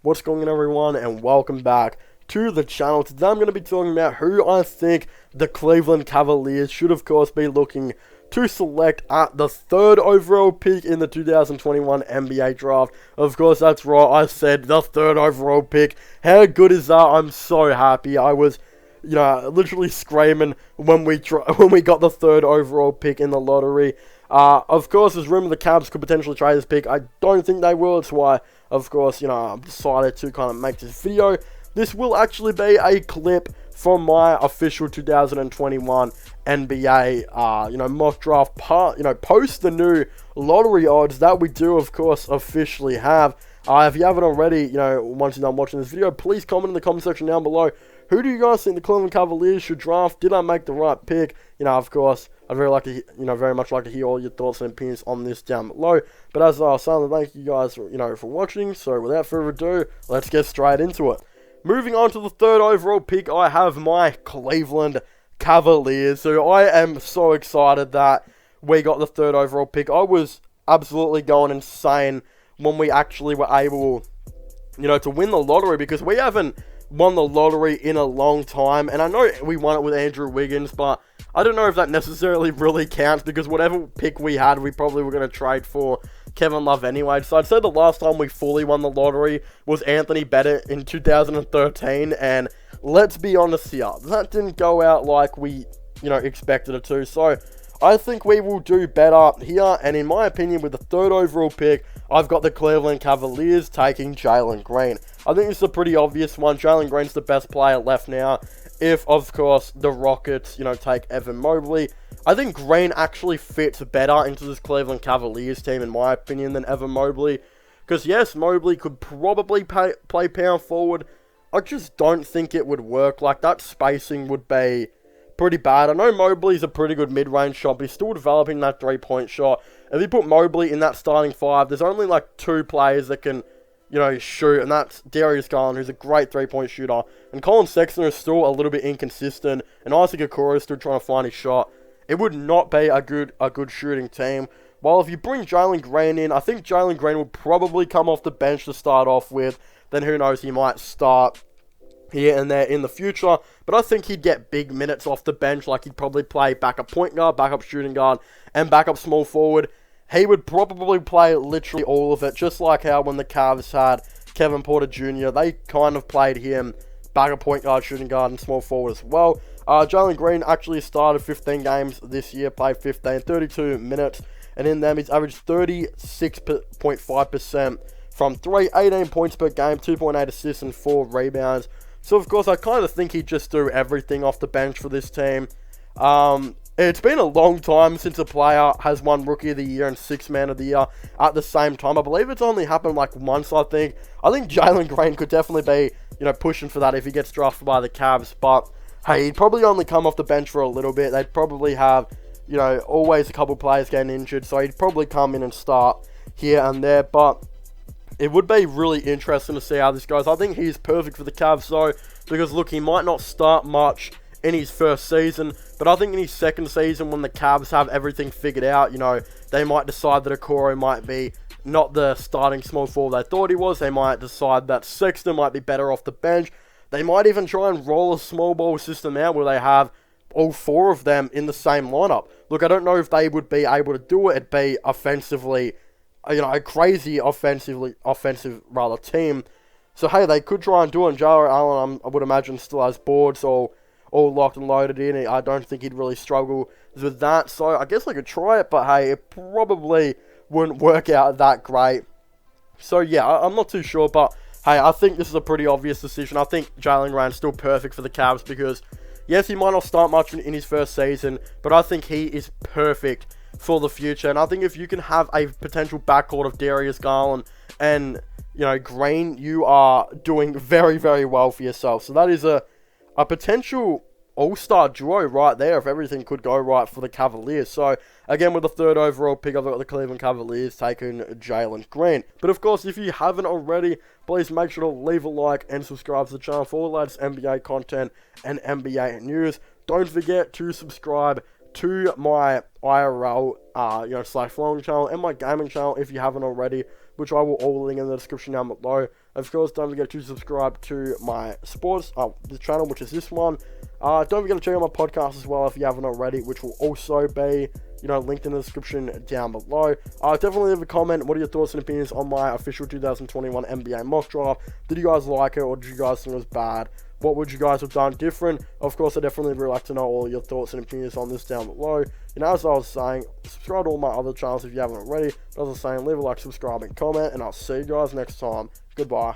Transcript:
What's going on, everyone, and welcome back to the channel. Today I'm going to be talking about who I think the Cleveland Cavaliers should, of course, be looking to select at the 3rd overall pick in the 2021 NBA draft. Of course, that's right, I said the 3rd overall pick. How good is that? I'm so happy. I was, literally screaming when we got the 3rd overall pick in the lottery. Of course, there's rumor the Cavs could potentially trade this pick. I don't think they will. It's why, of course, I've decided to kind of make this video. This will actually be a clip from my official 2021 NBA, mock draft post the new lottery odds that we do, of course, officially have. If you haven't already, once you're done watching this video, please comment in the comment section down below. Who do you guys think the Cleveland Cavaliers should draft? Did I make the right pick? Of course, I'd very much like to hear all your thoughts and opinions on this down below. But as I was saying, thank you guys, for watching. So without further ado, let's get straight into it. Moving on to the 3rd overall pick, I have my Cleveland Cavaliers. So I am so excited that we got the 3rd overall pick. I was absolutely going insane when we actually were able, to win the lottery, because we haven't won the lottery in a long time. And I know we won it with Andrew Wiggins, but I don't know if that necessarily really counts, because whatever pick we had, we probably were going to trade for Kevin Love anyway. So I'd say the last time we fully won the lottery was Anthony Bennett in 2013, and let's be honest here, that didn't go out like we, expected it to. So I think we will do better here, and in my opinion, with the 3rd overall pick, I've got the Cleveland Cavaliers taking Jalen Green. I think it's a pretty obvious one. Jalen Green's the best player left now. If, of course, the Rockets, take Evan Mobley, I think Green actually fits better into this Cleveland Cavaliers team, in my opinion, than Evan Mobley. Because, yes, Mobley could probably play power forward. I just don't think it would work. Like, that spacing would be pretty bad. I know Mobley's a pretty good mid-range shot, but he's still developing that three-point shot. If you put Mobley in that starting 5, there's only, 2 players that can, shoot, and that's Darius Garland, who's a great three-point shooter, and Colin Sexton is still a little bit inconsistent, and Isaac Okoro is still trying to find his shot. It would not be a good shooting team. While if you bring Jalen Green in, I think Jalen Green will probably come off the bench to start off with. Then who knows, he might start here and there in the future. But I think he'd get big minutes off the bench. Like, he'd probably play backup point guard, backup shooting guard, and backup small forward. He would probably play literally all of it, just like how when the Cavs had Kevin Porter Jr., they kind of played him backup point guard, shooting guard, and small forward as well. Jalen Green actually started 15 games this year, played 32 minutes, and in them he's averaged 36.5% from 3, 18 points per game, 2.8 assists, and 4 rebounds. So, of course, I kind of think he'd just do everything off the bench for this team. It's been a long time since a player has won Rookie of the Year and 6th Man of the Year at the same time. I believe it's only happened once, I think. I think Jalen Green could definitely be, pushing for that if he gets drafted by the Cavs. But, hey, he'd probably only come off the bench for a little bit. They'd probably have, always a couple players getting injured. So he'd probably come in and start here and there. But it would be really interesting to see how this goes. I think he's perfect for the Cavs, though, because, look, he might not start much in his first season, but I think in his second season, when the Cavs have everything figured out, they might decide that Okoro might be not the starting small forward they thought he was. They might decide that Sexton might be better off the bench. They might even try and roll a small ball system out where they have all 4 of them in the same lineup. Look, I don't know if they would be able to do it. It'd be offensively, a crazy offensive team. So, hey, they could try and do it. And Jarrett Allen, I would imagine, still has boards all locked and loaded in. I don't think he'd really struggle with that. So, I guess I could try it, but hey, it probably wouldn't work out that great. So, yeah, I'm not too sure, but hey, I think this is a pretty obvious decision. I think Jalen Green's still perfect for the Cavs because, yes, he might not start much in his first season, but I think he is perfect for the future. And I think if you can have a potential backcourt of Darius Garland and, Green, you are doing very, very well for yourself. So that is a potential all-star duo right there if everything could go right for the Cavaliers. So, again, with the 3rd overall pick, I've got the Cleveland Cavaliers taking Jalen Green. But, of course, if you haven't already, please make sure to leave a like and subscribe to the channel for all the latest NBA content and NBA news. Don't forget to subscribe to my IRL, /vlogging channel and my gaming channel if you haven't already, which I will all link in the description down below. Of course, don't forget to subscribe to my sports, the channel, which is this one. Don't forget to check out my podcast as well if you haven't already, which will also be, linked in the description down below. Definitely leave a comment. What are your thoughts and opinions on my official 2021 NBA mock draft? Did you guys like it, or did you guys think it was bad? What would you guys have done different? Of course, I definitely would like to know all your thoughts and opinions on this down below. As I was saying, subscribe to all my other channels if you haven't already. As I was saying, leave a like, subscribe, and comment, and I'll see you guys next time. Goodbye.